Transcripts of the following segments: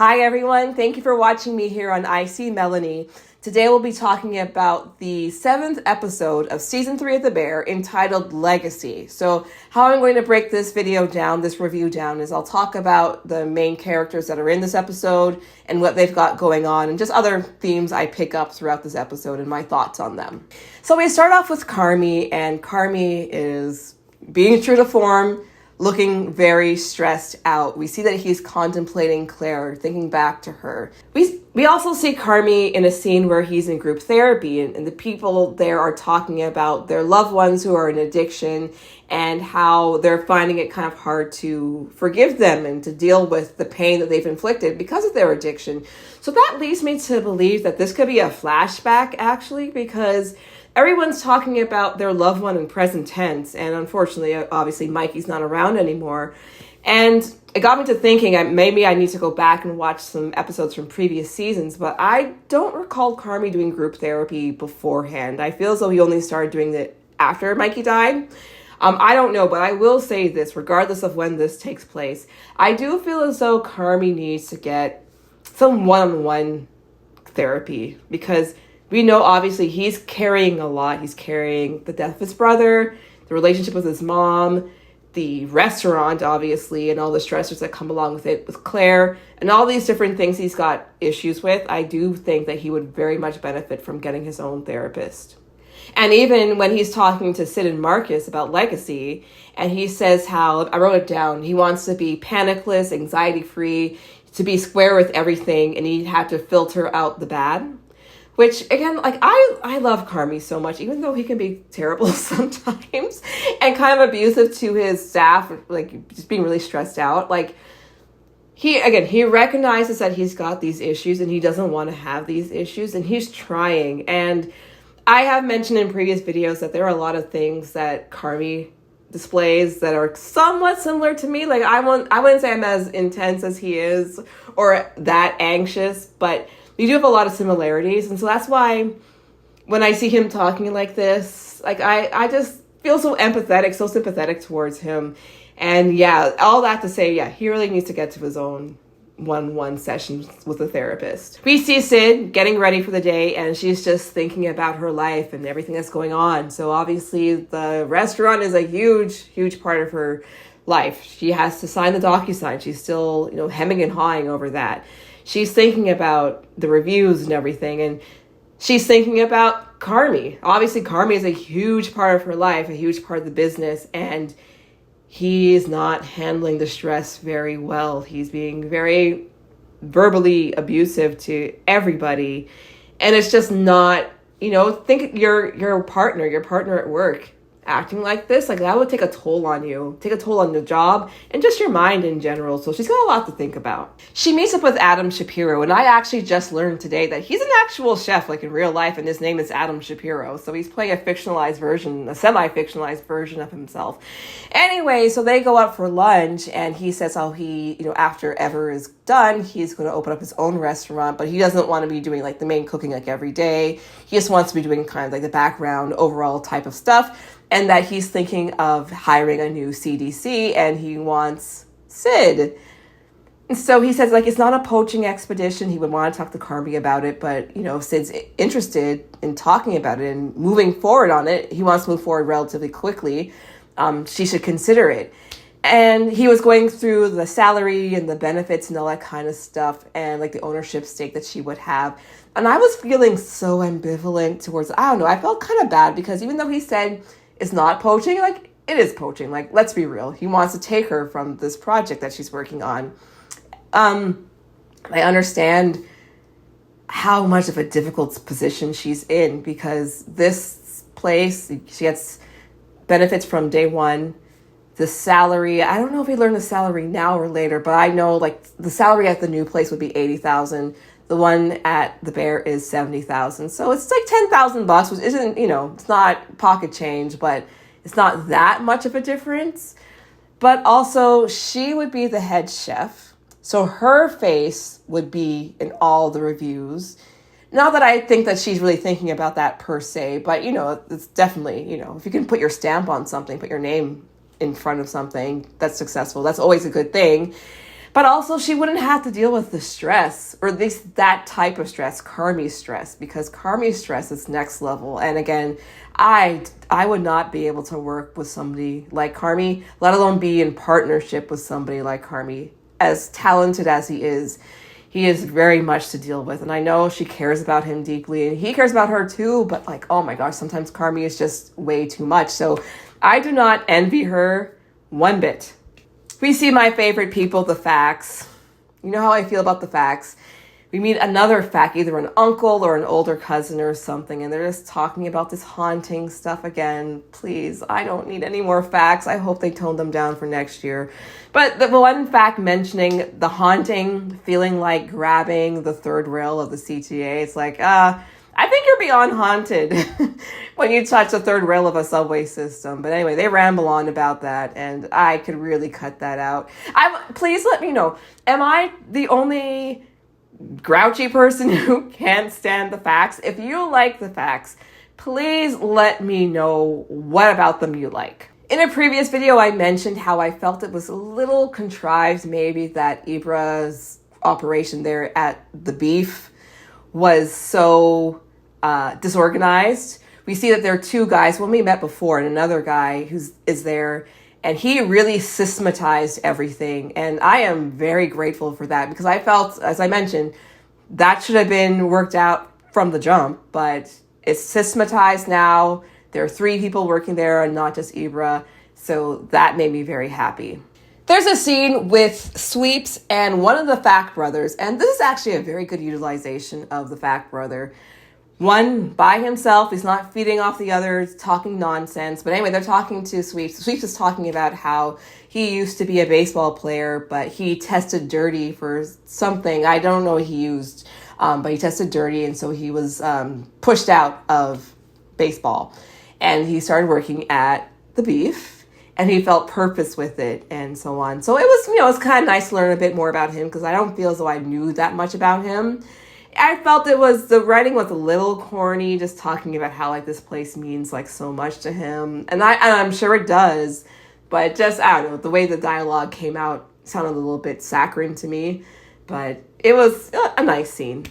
Hi everyone, thank you for watching me here on I See Melanie. Today we'll be talking about the 7th episode of Season 3 of The Bear entitled Legacy. So how I'm going to break this video down, this review down, is I'll talk about the main characters that are in this episode and what they've got going on and just other themes I pick up throughout this episode and my thoughts on them. So we start off with Carmy, and Carmy is being true to form, looking very stressed out. We see that he's contemplating Claire, thinking back to her. We also see Carmy in a scene where he's in group therapy, and the people there are talking about their loved ones who are in addiction and how they're finding it kind of hard to forgive them and to deal with the pain that they've inflicted because of their addiction. So that leads me to believe that this could be a flashback, actually, because everyone's talking about their loved one in present tense, and unfortunately, obviously, Mikey's not around anymore. And it got me to thinking maybe I need to go back and watch some episodes from previous seasons, but I don't recall Carmy doing group therapy beforehand. I feel as though he only started doing it after Mikey died. I don't know, but I will say this, regardless of when this takes place, I do feel as though Carmy needs to get some one-on-one therapy, because we know, obviously, he's carrying a lot. He's carrying the death of his brother, the relationship with his mom, the restaurant, obviously, and all the stressors that come along with it with Claire, and all these different things he's got issues with. I do think that he would very much benefit from getting his own therapist. And even when he's talking to Syd and Marcus about legacy, and he says how, I wrote it down, he wants to be panicless, anxiety-free, to be square with everything, and he'd have to filter out the bad. Which, again, like, I love Carmy so much, even though he can be terrible sometimes and kind of abusive to his staff, like, just being really stressed out. Like, he recognizes that he's got these issues and he doesn't want to have these issues, and he's trying. And I have mentioned in previous videos that there are a lot of things that Carmy displays that are somewhat similar to me. Like, I wouldn't say I'm as intense as he is or that anxious, but we do have a lot of similarities. And so that's why when I see him talking like this, like, I just feel so empathetic, so sympathetic towards him. And yeah, all that to say, yeah, he really needs to get to his own one-on-one sessions with a therapist. We see Syd getting ready for the day, and she's just thinking about her life and everything that's going on. So obviously the restaurant is a huge part of her life. She has to sign the DocuSign. She's still, hemming and hawing over that. She's thinking about the reviews and everything, and she's thinking about Carmy. Obviously, Carmy is a huge part of her life, a huge part of the business, and he's not handling the stress very well. He's being very verbally abusive to everybody, and it's just not, think your partner at work acting like this, like, that would take a toll on you, take a toll on your job and just your mind in general. So she's got a lot to think about. She meets up with Adam Shapiro, and I actually just learned today that he's an actual chef, like, in real life, and his name is Adam Shapiro. So he's playing a semi-fictionalized version of himself. Anyway, so they go out for lunch, and he says how he, after Ever is done, he's going to open up his own restaurant, but he doesn't want to be doing, like, the main cooking, like, every day. He just wants to be doing kind of like the background overall type of stuff. And that he's thinking of hiring a new CDC, and he wants Syd. And so he says, like, it's not a poaching expedition. He would want to talk to Carmy about it, but, Syd's interested in talking about it and moving forward on it. He wants to move forward relatively quickly. She should consider it. And he was going through the salary and the benefits and all that kind of stuff, and, like, the ownership stake that she would have. And I was feeling so ambivalent towards, I don't know, I felt kind of bad, because even though he said it's not poaching, like, it is poaching. Like, let's be real. He wants to take her from this project that she's working on. I understand how much of a difficult position she's in, because this place, she gets benefits from day one. The salary, I don't know if we learn the salary now or later, but I know, like, the salary at the new place would be $80,000. The one at the Bear is $70,000. So it's like $10,000, which isn't, it's not pocket change, but it's not that much of a difference. But also, she would be the head chef. So her face would be in all the reviews. Not that I think that she's really thinking about that per se, but, it's definitely, if you can put your stamp on something, put your name in front of something that's successful, that's always a good thing. But also she wouldn't have to deal with the stress, or at least that type of stress, Carmy's stress, because Carmy's stress is next level. And again, I would not be able to work with somebody like Carmy, let alone be in partnership with somebody like Carmy. As talented as he is very much to deal with. And I know she cares about him deeply and he cares about her too, but like, oh my gosh, sometimes Carmy is just way too much. So I do not envy her one bit. We see my favorite people, the Facts. You know how I feel about the Facts. We meet another Fact, either an uncle or an older cousin or something, and they're just talking about this haunting stuff again. Please, I don't need any more facts. I hope they tone them down for next year. But the one fact mentioning the haunting, feeling like grabbing the third rail of the CTA, it's like, I think you're beyond haunted when you touch the third rail of a subway system. But anyway, they ramble on about that, and I could really cut that out. Please let me know, am I the only grouchy person who can't stand the Facts? If you like the Facts, please let me know what about them you like. In a previous video, I mentioned how I felt it was a little contrived, maybe, that Ebra's operation there at the Beef was so disorganized. We see that there are two guys, one we met before, and another guy is there, and he really systematized everything. And I am very grateful for that, because I felt, as I mentioned, that should have been worked out from the jump, but it's systematized now. There are 3 people working there and not just Ebra. So that made me very happy. There's a scene with Sweeps and one of the Fact brothers. And this is actually a very good utilization of the Fact brother. One by himself, he's not feeding off the others, talking nonsense. But anyway, they're talking to Sweeps. Sweeps is talking about how he used to be a baseball player, but he tested dirty for something. I don't know what he used, but he tested dirty, and so he was pushed out of baseball. And he started working at the Beef, and he felt purpose with it, and so on. So it was, it was kind of nice to learn a bit more about him, because I don't feel as though I knew that much about him. I felt the writing was a little corny, just talking about how like this place means like so much to him. And I'm sure it does, but just, I don't know, the way the dialogue came out sounded a little bit saccharine to me, but it was a nice scene.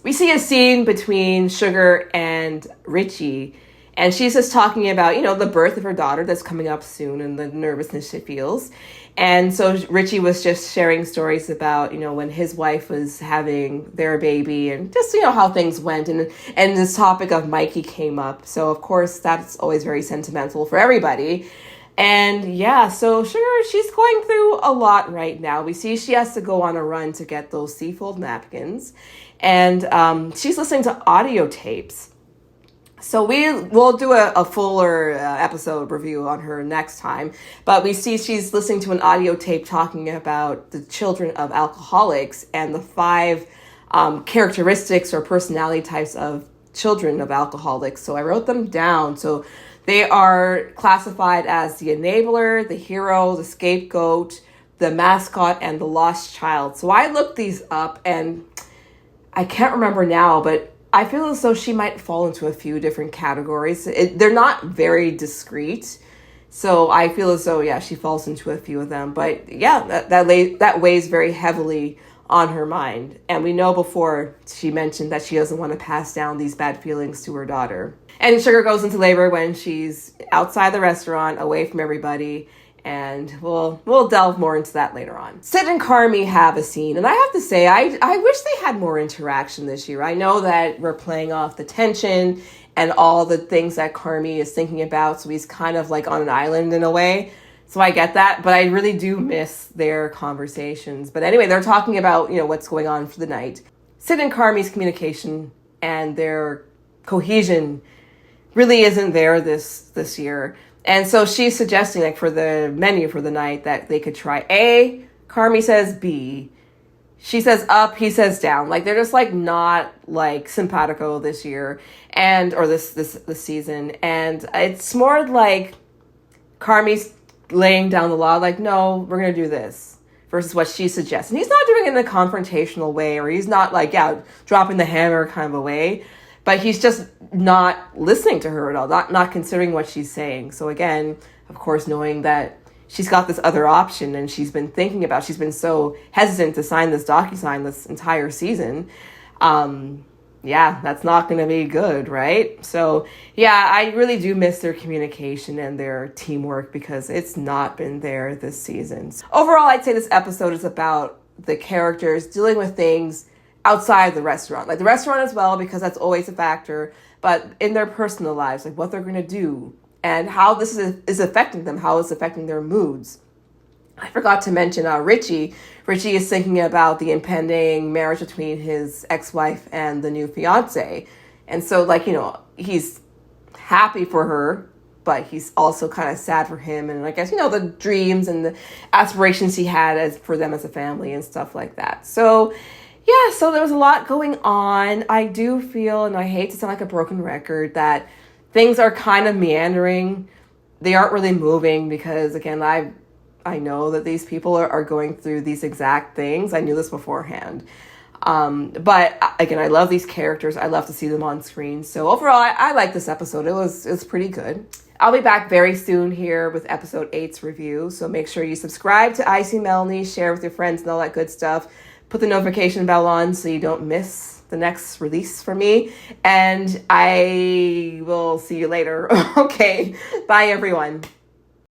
We see a scene between Sugar and Richie, and she's just talking about, the birth of her daughter that's coming up soon and the nervousness she feels. And so Richie was just sharing stories about, when his wife was having their baby and just, how things went. And this topic of Mikey came up. So, of course, that's always very sentimental for everybody. And yeah, so Sugar, she's going through a lot right now. We see she has to go on a run to get those Seafold napkins. And she's listening to audio tapes. So we'll do a fuller episode review on her next time. But we see she's listening to an audio tape talking about the children of alcoholics and the 5 characteristics or personality types of children of alcoholics. So I wrote them down. So they are classified as the enabler, the hero, the scapegoat, the mascot, and the lost child. So I looked these up, and I can't remember now, but I feel as though she might fall into a few different categories. They're not very discrete. So I feel as though, yeah, she falls into a few of them. But yeah, that weighs very heavily on her mind. And we know before she mentioned that she doesn't want to pass down these bad feelings to her daughter. And Sugar goes into labor when she's outside the restaurant, away from everybody. And we'll delve more into that later on. Syd and Carmy have a scene, and I have to say, I wish they had more interaction this year. I know that we're playing off the tension and all the things that Carmy is thinking about, so he's kind of like on an island in a way. So I get that, but I really do miss their conversations. But anyway, they're talking about, what's going on for the night. Syd and Carmy's communication and their cohesion really isn't there this year. And so she's suggesting, like, for the menu for the night that they could try A. Carmy says B. She says up, he says down. Like, they're just, like, not, like, simpatico this year. Or this season. And it's more like Carmy's laying down the law, like, no, we're going to do this. Versus what she suggests. And he's not doing it in a confrontational way, or he's not, like, dropping the hammer kind of a way. But he's just not listening to her at all, not considering what she's saying. So again, of course, knowing that she's got this other option, and she's been so hesitant to sign this DocuSign this entire season. Yeah, that's not going to be good, right? So yeah, I really do miss their communication and their teamwork because it's not been there this season. Overall, I'd say this episode is about the characters dealing with things outside the restaurant, like the restaurant as well, because that's always a factor, but in their personal lives, like what they're going to do and how this is affecting them, how it's affecting their moods. I forgot to mention Richie. Richie is thinking about the impending marriage between his ex-wife and the new fiance. And so, like, you know, he's happy for her, but he's also kind of sad for him. And I guess, you know, the dreams and the aspirations he had for them as a family and stuff like that. So, yeah, so there was a lot going on. I do feel, and I hate to sound like a broken record, that things are kind of meandering. They aren't really moving because, again, I know that these people are going through these exact things. I knew this beforehand. But again, I love these characters. I love to see them on screen. So overall, I like this episode. It was pretty good. I'll be back very soon here with episode 8's review. So make sure you subscribe to Icy Melanie, share with your friends and all that good stuff. Put the notification bell on so you don't miss the next release from me. And I will see you later. Okay. Bye, everyone.